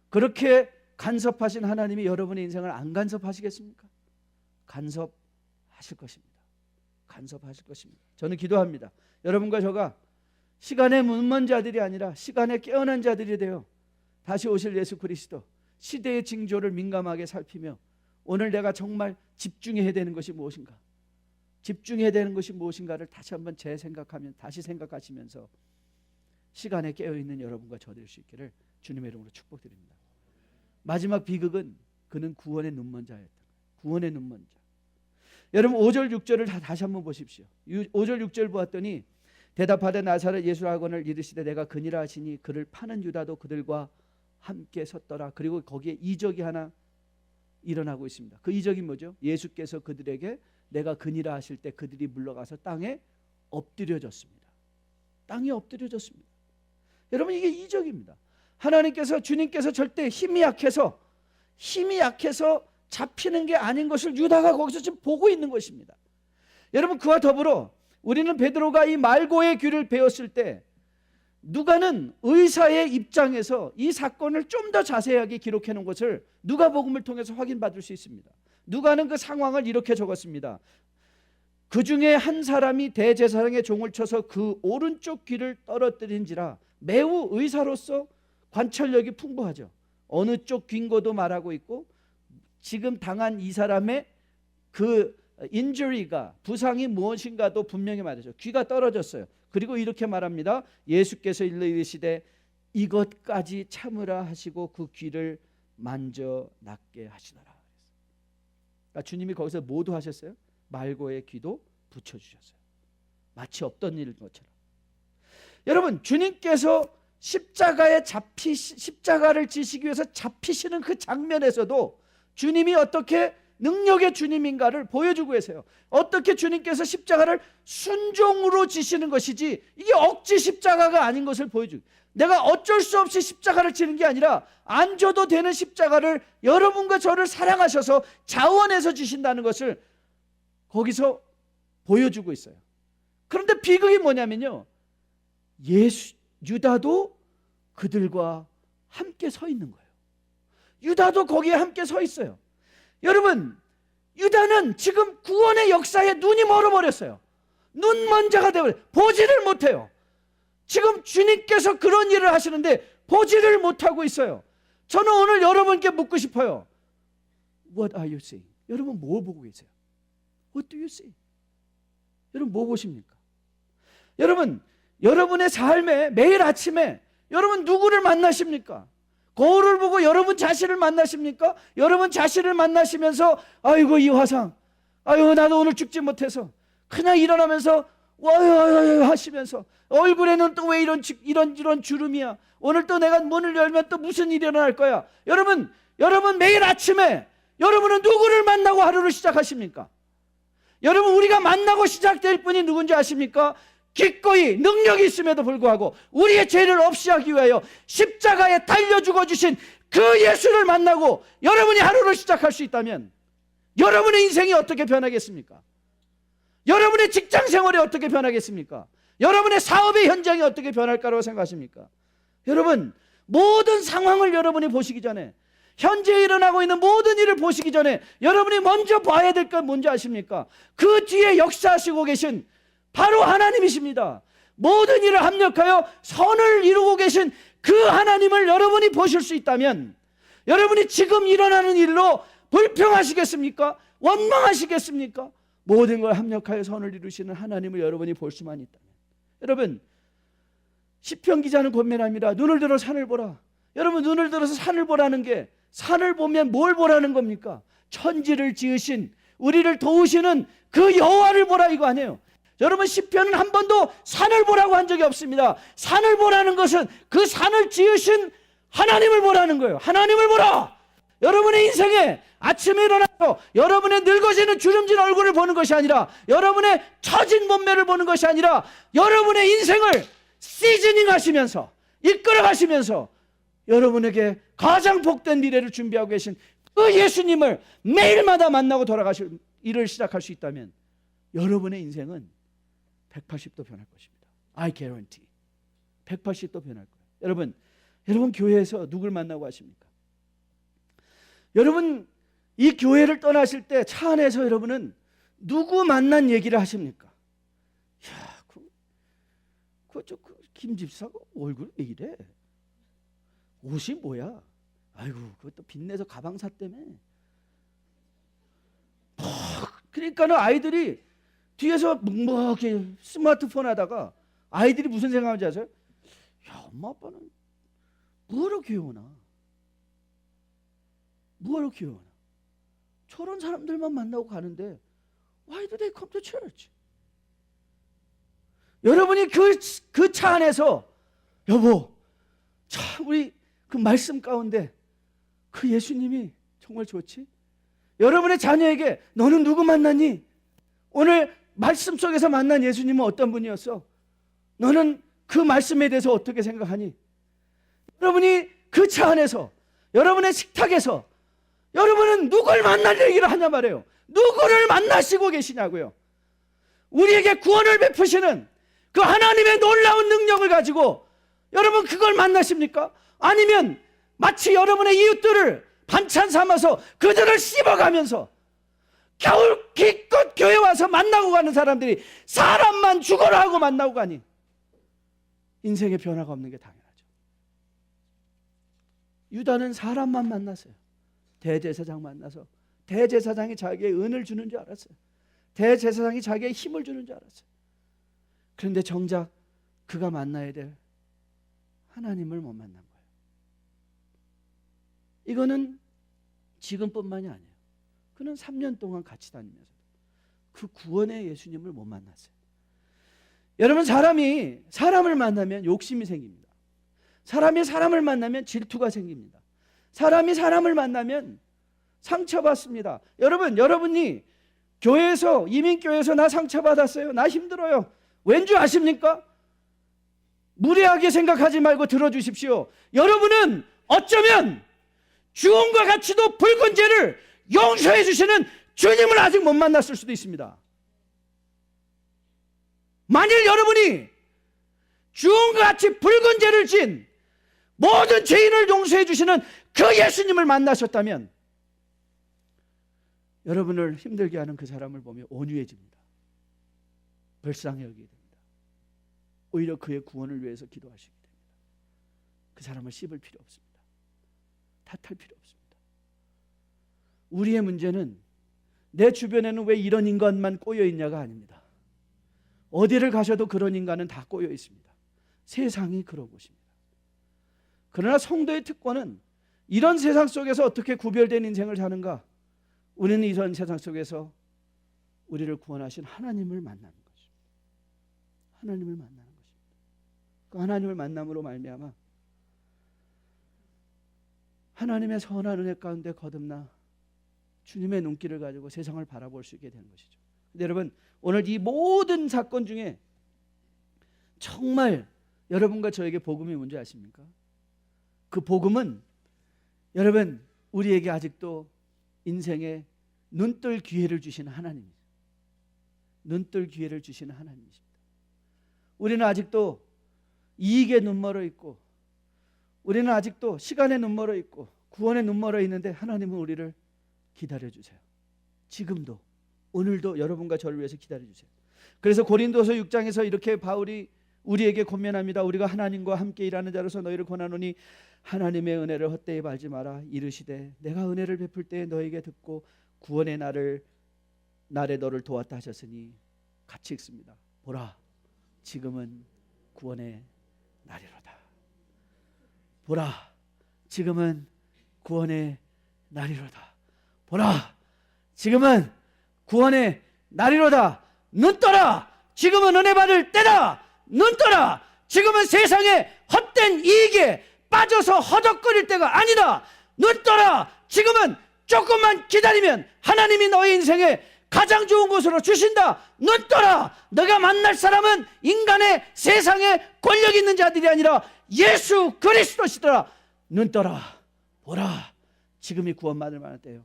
그렇게 간섭하신 하나님이 여러분의 인생을 안 간섭하시겠습니까? 간섭하실 것입니다. 간섭하실 것입니다. 저는 기도합니다. 여러분과 저가 시간에 눈먼 자들이 아니라 시간에 깨어난 자들이 되어 다시 오실 예수 그리스도, 시대의 징조를 민감하게 살피며 오늘 내가 정말 집중해야 되는 것이 무엇인가, 집중해야 되는 것이 무엇인가를 다시 한번 재생각하면, 다시 생각하시면서 시간에 깨어있는 여러분과 저 될 수 있기를 주님의 이름으로 축복드립니다. 마지막 비극은 그는 구원의 눈먼 자였다. 구원의 눈먼 자. 여러분 5절 6절을 다시 한번 보십시오. 5절 6절 보았더니 대답하되 나사렛 예수라고는 이르시되 내가 그니라 하시니 그를 파는 유다도 그들과 함께 섰더라. 그리고 거기에 이적이 하나 일어나고 있습니다. 그 이적이 뭐죠? 예수께서 그들에게 내가 그니라 하실 때 그들이 물러가서 땅에 엎드려졌습니다. 땅에 엎드려졌습니다. 여러분 이게 이적입니다. 하나님께서, 주님께서 절대 힘이 약해서 잡히는 게 아닌 것을 유다가 거기서 지금 보고 있는 것입니다. 여러분 그와 더불어 우리는 베드로가 이 말고의 귀를 배웠을 때 누가는 의사의 입장에서 이 사건을 좀 더 자세하게 기록해 놓은 것을 누가복음을 통해서 확인받을 수 있습니다. 누가는 그 상황을 이렇게 적었습니다. 그 중에 한 사람이 대제사장의 종을 쳐서 그 오른쪽 귀를 떨어뜨린지라. 매우 의사로서 관찰력이 풍부하죠. 어느 쪽 귀인고도 말하고 있고 지금 당한 이 사람의 그 인jury가, 부상이 무엇인가도 분명히 말하죠. 귀가 떨어졌어요. 그리고 이렇게 말합니다. 예수께서 일러 이르시되 이것까지 참으라 하시고 그 귀를 만져 낫게 하시더라. 그러니까 주님이 거기서 뭐도 하셨어요? 말고의 귀도 붙여주셨어요. 마치 없던 일인 것처럼. 여러분 주님께서 십자가를 지시기 위해서 잡히시는 그 장면에서도 주님이 어떻게 능력의 주님인가를 보여주고 계세요. 어떻게 주님께서 십자가를 순종으로 지시는 것이지 이게 억지 십자가가 아닌 것을 보여주고, 내가 어쩔 수 없이 십자가를 지는 게 아니라 안 줘도 되는 십자가를 여러분과 저를 사랑하셔서 자원해서 주신다는 것을 거기서 보여주고 있어요. 그런데 비극이 뭐냐면요, 유다도 그들과 함께 서 있는 거예요. 유다도 거기에 함께 서 있어요. 여러분 유다는 지금 구원의 역사에 눈이 멀어버렸어요. 눈먼 자가 되어버려요. 보지를 못해요. 지금 주님께서 그런 일을 하시는데 보지를 못하고 있어요. 저는 오늘 여러분께 묻고 싶어요. What are you seeing? 여러분 뭘 보고 계세요? What do you see? 여러분 뭐 보십니까? 여러분, 여러분의 삶에 매일 아침에 여러분 누구를 만나십니까? 거울을 보고 여러분 자신을 만나십니까? 여러분 자신을 만나시면서 아이고 이 화상, 아이고 나도 오늘 죽지 못해서, 그냥 일어나면서 와요 하시면서 얼굴에는 또 왜 이런 주름이야, 오늘 또 내가 문을 열면 또 무슨 일이 일어날 거야. 여러분 매일 아침에 여러분은 누구를 만나고 하루를 시작하십니까? 여러분, 우리가 만나고 시작될 분이 누군지 아십니까? 기꺼이 능력이 있음에도 불구하고 우리의 죄를 없이 하기 위하여 십자가에 달려 죽어주신 그 예수를 만나고 여러분이 하루를 시작할 수 있다면 여러분의 인생이 어떻게 변하겠습니까? 여러분의 직장 생활이 어떻게 변하겠습니까? 여러분의 사업의 현장이 어떻게 변할 거라고 생각하십니까? 여러분, 모든 상황을 여러분이 보시기 전에, 현재 일어나고 있는 모든 일을 보시기 전에 여러분이 먼저 봐야 될 건 뭔지 아십니까? 그 뒤에 역사하시고 계신 바로 하나님이십니다. 모든 일을 합력하여 선을 이루고 계신 그 하나님을 여러분이 보실 수 있다면 여러분이 지금 일어나는 일로 불평하시겠습니까? 원망하시겠습니까? 모든 걸 합력하여 선을 이루시는 하나님을 여러분이 볼 수만 있다면, 여러분, 시편 기자는 권면합니다. 눈을 들어 산을 보라. 여러분, 눈을 들어서 산을 보라는 게, 산을 보면 뭘 보라는 겁니까? 천지를 지으신, 우리를 도우시는 그 여호와를 보라 이거 아니에요. 여러분, 시편은 한 번도 산을 보라고 한 적이 없습니다. 산을 보라는 것은 그 산을 지으신 하나님을 보라는 거예요. 하나님을 보라. 여러분의 인생에 아침에 일어나서 여러분의 늙어지는 주름진 얼굴을 보는 것이 아니라, 여러분의 처진 몸매를 보는 것이 아니라, 여러분의 인생을 시즈닝 하시면서, 이끌어 가시면서 여러분에게 가장 복된 미래를 준비하고 계신 그 예수님을 매일마다 만나고 돌아가실 일을 시작할 수 있다면 여러분의 인생은 180도 변할 것입니다. I guarantee. 180도 변할 거예요. 여러분 교회에서 누굴 만나고 하십니까? 여러분 이 교회를 떠나실 때 차 안에서 여러분은 누구 만난 얘기를 하십니까? 야, 그 김 집사가 얼굴 왜 이래? 옷이 뭐야? 아이고, 그것도 빚내서 가방 샀다며. 그러니까는 아이들이 뒤에서 묵묵하게 스마트폰 하다가 아이들이 무슨 생각하는지 아세요? 야, 엄마 아빠는 뭐하러 교회 오나? 뭐하러 교회 오나? 저런 사람들만 만나고 가는데 Why do they come to church? 여러분이 그 차 안에서 여보, 참 우리 그 말씀 가운데 그 예수님이 정말 좋지? 여러분의 자녀에게 너는 누구 만났니? 오늘 말씀 속에서 만난 예수님은 어떤 분이었어? 너는 그 말씀에 대해서 어떻게 생각하니? 여러분이 그 차 안에서, 여러분의 식탁에서 여러분은 누굴 만날 얘기를 하냐 말이에요. 누구를 만나시고 계시냐고요. 우리에게 구원을 베푸시는 그 하나님의 놀라운 능력을 가지고 여러분 그걸 만나십니까? 아니면 마치 여러분의 이웃들을 반찬 삼아서 그들을 씹어가면서 겨울 기껏 교회 와서 만나고 가는 사람들이 사람만 죽어라 하고 만나고 가니 인생에 변화가 없는 게 당연하죠. 유다는 사람만 만났어요. 대제사장 만나서 대제사장이 자기의 은을 주는 줄 알았어요. 대제사장이 자기의 힘을 주는 줄 알았어요. 그런데 정작 그가 만나야 될 하나님을 못 만난 거예요. 이거는 지금뿐만이 아니에요. 그는 3년 동안 같이 다니면서 그 구원의 예수님을 못 만났어요. 여러분, 사람이 사람을 만나면 욕심이 생깁니다. 사람이 사람을 만나면 질투가 생깁니다. 사람이 사람을 만나면 상처받습니다. 여러분이 교회에서, 이민교회에서 나 상처받았어요, 나 힘들어요, 왠지 아십니까? 무례하게 생각하지 말고 들어주십시오. 여러분은 어쩌면 주홍과 같이도 붉은 죄를 용서해 주시는 주님을 아직 못 만났을 수도 있습니다. 만일 여러분이 주홍과 같이 붉은 죄를 진 모든 죄인을 용서해 주시는 그 예수님을 만나셨다면 여러분을 힘들게 하는 그 사람을 보며 온유해집니다. 불쌍히 여기게 됩니다. 오히려 그의 구원을 위해서 기도하시게 됩니다. 그 사람을 씹을 필요 없습니다. 탓할 필요 없습니다. 우리의 문제는 내 주변에는 왜 이런 인간만 꼬여 있냐가 아닙니다. 어디를 가셔도 그런 인간은 다 꼬여 있습니다. 세상이 그런 곳입니다. 그러나 성도의 특권은 이런 세상 속에서 어떻게 구별된 인생을 사는가? 우리는 이런 세상 속에서 우리를 구원하신 하나님을 만나는 것입니다. 하나님을 만나는 것입니다. 그 하나님을 만남으로 말미암아 하나님의 선한 은혜 가운데 거듭나 주님의 눈길을 가지고 세상을 바라볼 수 있게 되는 것이죠. 근데 여러분, 오늘 이 모든 사건 중에 정말 여러분과 저에게 복음이 뭔지 아십니까? 그 복음은 여러분, 우리에게 아직도 인생에 눈뜰 기회를 주시는 하나님이죠. 눈뜰 기회를 주시는 하나님이십니다. 우리는 아직도 이익에 눈멀어 있고, 우리는 아직도 시간에 눈멀어 있고, 구원에 눈멀어 있는데 하나님은 우리를 기다려주세요. 지금도, 오늘도 여러분과 저를 위해서 기다려주세요. 그래서 고린도서 6장에서 이렇게 바울이 우리에게 권면합니다. 우리가 하나님과 함께 일하는 자로서 너희를 권하노니 하나님의 은혜를 헛되이 말지 마라. 이르시되 내가 은혜를 베풀 때에 너에게 듣고 구원의 날에 너를 도왔다 하셨으니, 같이 읽습니다. 보라, 지금은 구원의 날이로다. 보라, 지금은 구원의 날이로다. 보라, 지금은 구원의 날이로다. 눈 떠라, 지금은 은혜 받을 때다. 눈 떠라, 지금은 세상의 헛된 이익에 빠져서 허덕거릴 때가 아니다. 눈 떠라, 지금은 조금만 기다리면 하나님이 너의 인생에 가장 좋은 곳으로 주신다. 눈 떠라, 너가 만날 사람은 인간의 세상에 권력 있는 자들이 아니라 예수 그리스도시더라. 눈 떠라, 보라, 지금이 구원받을 만한 때요,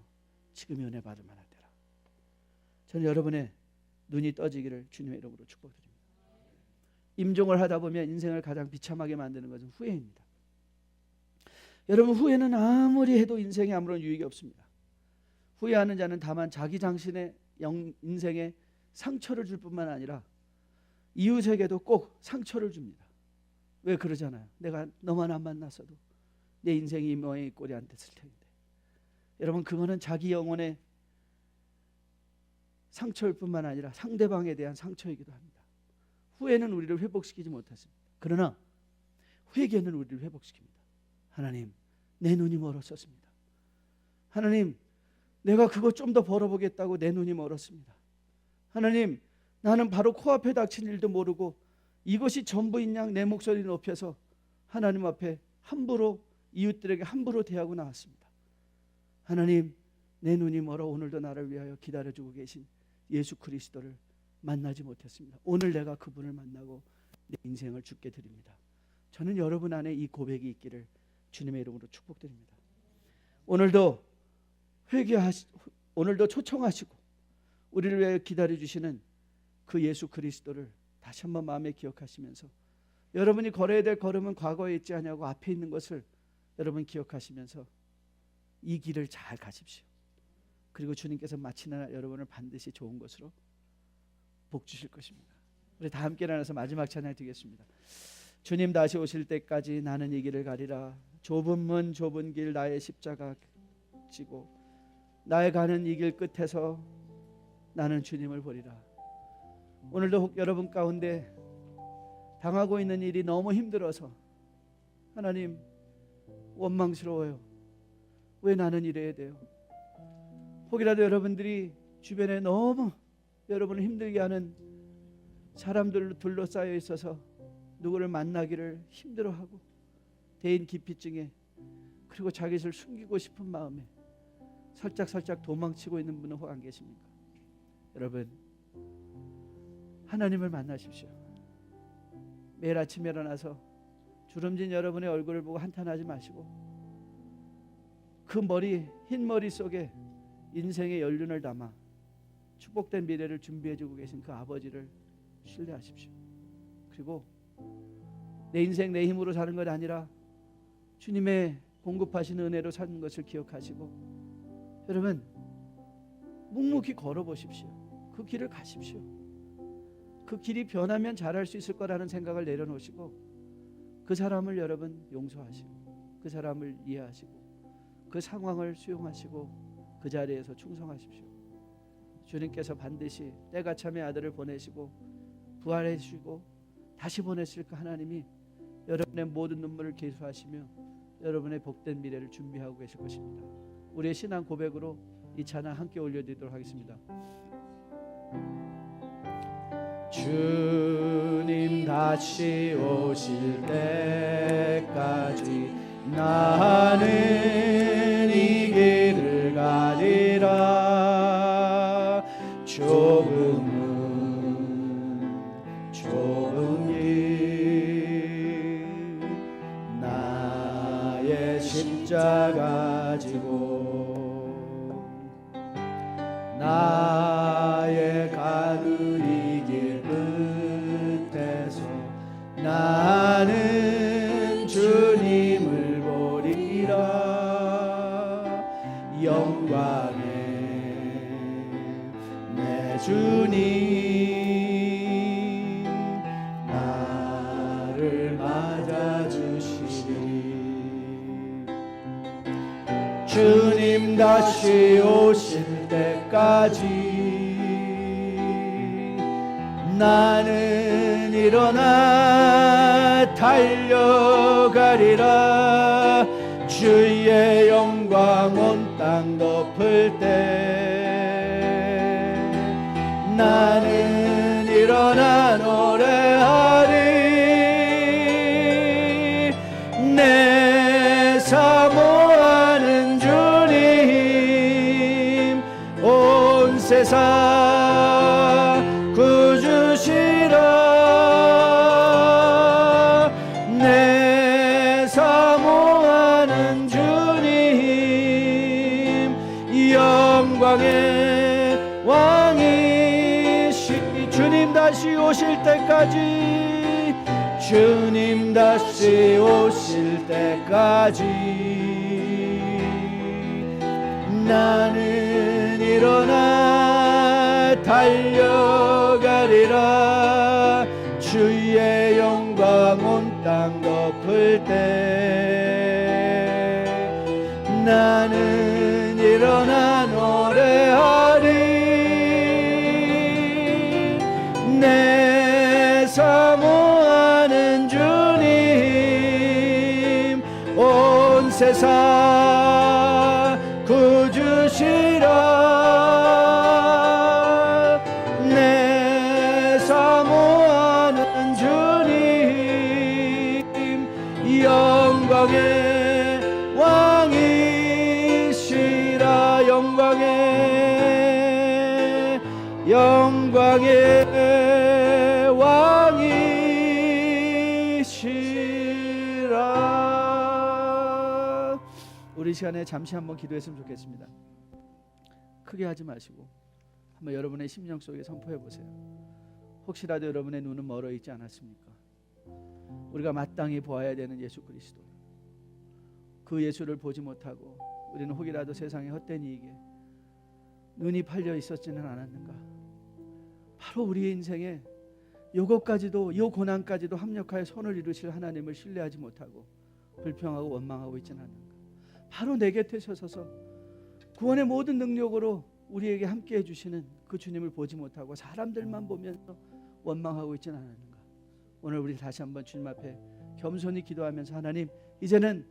지금이 은혜 받을 만한 때라. 저는 여러분의 눈이 떠지기를 주님의 이름으로 축복드립니다. 임종을 하다 보면 인생을 가장 비참하게 만드는 것은 후회입니다. 여러분, 후회는 아무리 해도 인생에 아무런 유익이 없습니다. 후회하는 자는 다만 자기 자신의 인생에 상처를 줄 뿐만 아니라 이웃에게도 꼭 상처를 줍니다. 왜 그러잖아요. 내가 너만 안 만났어도 내 인생이 이 모양의 꼴이 안 됐을 텐데. 여러분, 그거는 자기 영혼의 상처일 뿐만 아니라 상대방에 대한 상처이기도 합니다. 후회는 우리를 회복시키지 못했습니다. 그러나 회개는 우리를 회복시킵니다. 하나님, 내 눈이 멀었었습니다. 하나님, 내가 그거 좀 더 벌어보겠다고 내 눈이 멀었습니다. 하나님, 나는 바로 코앞에 닥친 일도 모르고 이것이 전부인 양 내 목소리 높여서 하나님 앞에 함부로, 이웃들에게 함부로 대하고 나왔습니다. 하나님, 내 눈이 멀어 오늘도 나를 위하여 기다려주고 계신 예수 그리스도를 만나지 못했습니다. 오늘 내가 그분을 만나고 내 인생을 주께 드립니다. 저는 여러분 안에 이 고백이 있기를 주님의 이름으로 축복드립니다. 오늘도 오늘도 초청하시고 우리를 위하여 기다려주시는 그 예수 그리스도를 다시 한번 마음에 기억하시면서, 여러분이 걸어야 될 걸음은 과거에 있지 않냐고 앞에 있는 것을 여러분 기억하시면서 이 길을 잘 가십시오. 그리고 주님께서 마치는 날 여러분을 반드시 좋은 것으로 복 주실 것입니다. 우리 다 함께 일어나서 마지막 찬양 드리겠습니다. 주님 다시 오실 때까지 나는 이 길을 가리라. 좁은 문 좁은 길 나의 십자가 지고 나의 가는 이 길 끝에서 나는 주님을 보리라. 오늘도 혹 여러분 가운데 당하고 있는 일이 너무 힘들어서 하나님 원망스러워요. 왜 나는 이래야 돼요? 혹이라도 여러분들이 주변에 너무 여러분을 힘들게 하는 사람들로 둘러싸여 있어서 누구를 만나기를 힘들어하고 대인 기피증에, 그리고 자기를 숨기고 싶은 마음에 살짝 도망치고 있는 분은 혹 안 계십니까? 여러분, 하나님을 만나십시오. 매일 아침에 일어나서 주름진 여러분의 얼굴을 보고 한탄하지 마시고 그 흰 머리 속에 인생의 연륜을 담아 축복된 미래를 준비해주고 계신 그 아버지를 신뢰하십시오. 그리고 내 인생 내 힘으로 사는 것 아니라 주님의 공급하시는 은혜로 사는 것을 기억하시고, 여러분 묵묵히 걸어보십시오. 그 길을 가십시오. 그 길이 변하면 잘할 수 있을 거라는 생각을 내려놓으시고 그 사람을 여러분 용서하시고 그 사람을 이해하시고 그 상황을 수용하시고 그 자리에서 충성하십시오. 주님께서 반드시 때가 참에 아들을 보내시고 부활해 주시고 다시 보냈을 그 하나님이 여러분의 모든 눈물을 계수하시며 여러분의 복된 미래를 준비하고 계실 것입니다. 우리의 신앙 고백으로 이 찬양 함께 올려드리도록 하겠습니다. 주님 다시 오실 때까지 나는 이 길을 가리라. 좁은 길 나의 십자가 지고 나의 가는 이 길 끝에서 나는 주님을 보리라. 영광의 내 주님 나를 맞아주시리. 주님 다시 오실 때까지 나는 일어나 달려가리라. 주의 영광 온 땅 덮을 때 나는 일어나 노래하리. 내 사모하는 주님 온 세상 구주시라. 내 사모하는 주님 영광의 왕이시. 주님 다시 오실 때까지 주님 다시 오실 때까지 나는 일어나 달려가리라. 주의 영광 온 땅 덮을 때 나는 일어나 노래하리. 내 사모하는 주님 온 세상 구주시라. 내 사모하는 주님 영광의 왕이시라. 영광의 왕이시라. 우리 시간에 잠시 한번 기도했으면 좋겠습니다. 크게 하지 마시고 한번 여러분의 심령 속에 선포해 보세요. 혹시라도 여러분의 눈은 멀어 있지 않았습니까? 우리가 마땅히 보아야 되는 예수 그리스도, 그 예수를 보지 못하고 우리는 혹이라도 세상의 헛된 이익에 눈이 팔려 있었지는 않았는가? 바로 우리의 인생에 요것까지도, 요 고난까지도 합력하여 손을 이루실 하나님을 신뢰하지 못하고 불평하고 원망하고 있지는 않는가? 바로 내 곁에 서셔서 구원의 모든 능력으로 우리에게 함께 해주시는 그 주님을 보지 못하고 사람들만 보면서 원망하고 있지는 않았는가? 오늘 우리 다시 한번 주님 앞에 겸손히 기도하면서 하나님, 이제는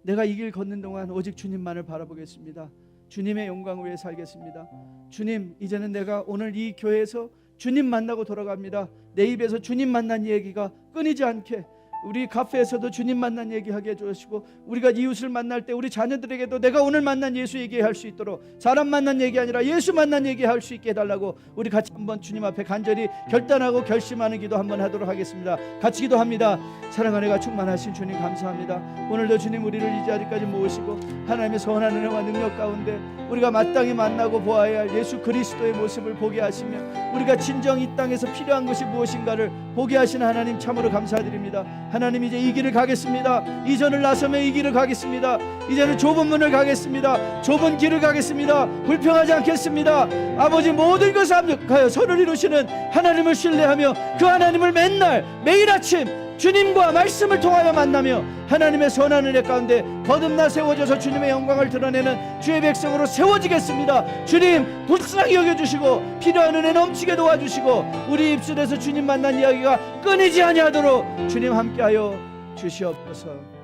내가 이 길 걷는 동안 오직 주님만을 바라보겠습니다. 주님의 영광을 위해 살겠습니다. 주님, 이제는 내가 오늘 이 교회에서 주님 만나고 돌아갑니다. 내 입에서 주님 만난 얘기가 끊이지 않게, 우리 카페에서도 주님 만난 얘기하게 해주시고, 우리가 이웃을 만날 때 우리 자녀들에게도 내가 오늘 만난 예수 얘기할 수 있도록, 사람 만난 얘기 아니라 예수 만난 얘기할 수 있게 해달라고 우리 같이 한번 주님 앞에 간절히 결단하고 결심하는 기도 한번 하도록 하겠습니다. 같이 기도합니다. 사랑하는 이가 충만하신 주님 감사합니다. 오늘도 주님 우리를 이 자리까지 모으시고 하나님의 선한 은혜와 능력 가운데 우리가 마땅히 만나고 보아야 할 예수 그리스도의 모습을 보게 하시며 우리가 진정 이 땅에서 필요한 것이 무엇인가를 보게 하시는 하나님 참으로 감사드립니다. 하나님, 이제 이 길을 가겠습니다. 이전을 나서며 이 길을 가겠습니다. 이제는 좁은 문을 가겠습니다. 좁은 길을 가겠습니다. 불평하지 않겠습니다. 아버지, 모든 것을 합력하여 선을 이루시는 하나님을 신뢰하며 그 하나님을 맨날 매일 아침 주님과 말씀을 통하여 만나며 하나님의 선한 은혜 가운데 거듭나 세워져서 주님의 영광을 드러내는 주의 백성으로 세워지겠습니다. 주님 불쌍히 여겨주시고 필요한 은혜 넘치게 도와주시고 우리 입술에서 주님 만난 이야기가 끊이지 아니하도록 주님 함께하여 주시옵소서.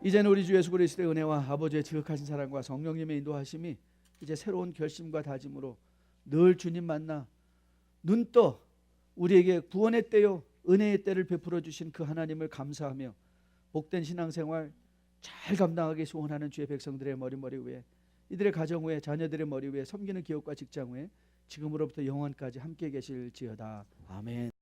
이제는 우리 주 예수 그리스도의 은혜와 아버지의 지극하신 사랑과 성령님의 인도하심이 이제 새로운 결심과 다짐으로 늘 주님 만나 눈떠 우리에게 구원의 때요 은혜의 때를 베풀어 주신 그 하나님을 감사하며 복된 신앙생활 잘 감당하기 소원하는 주의 백성들의 머리 위에, 이들의 가정 위에, 자녀들의 머리 위에, 섬기는 기업과 직장 위에 지금으로부터 영원까지 함께 계실지어다. 아멘.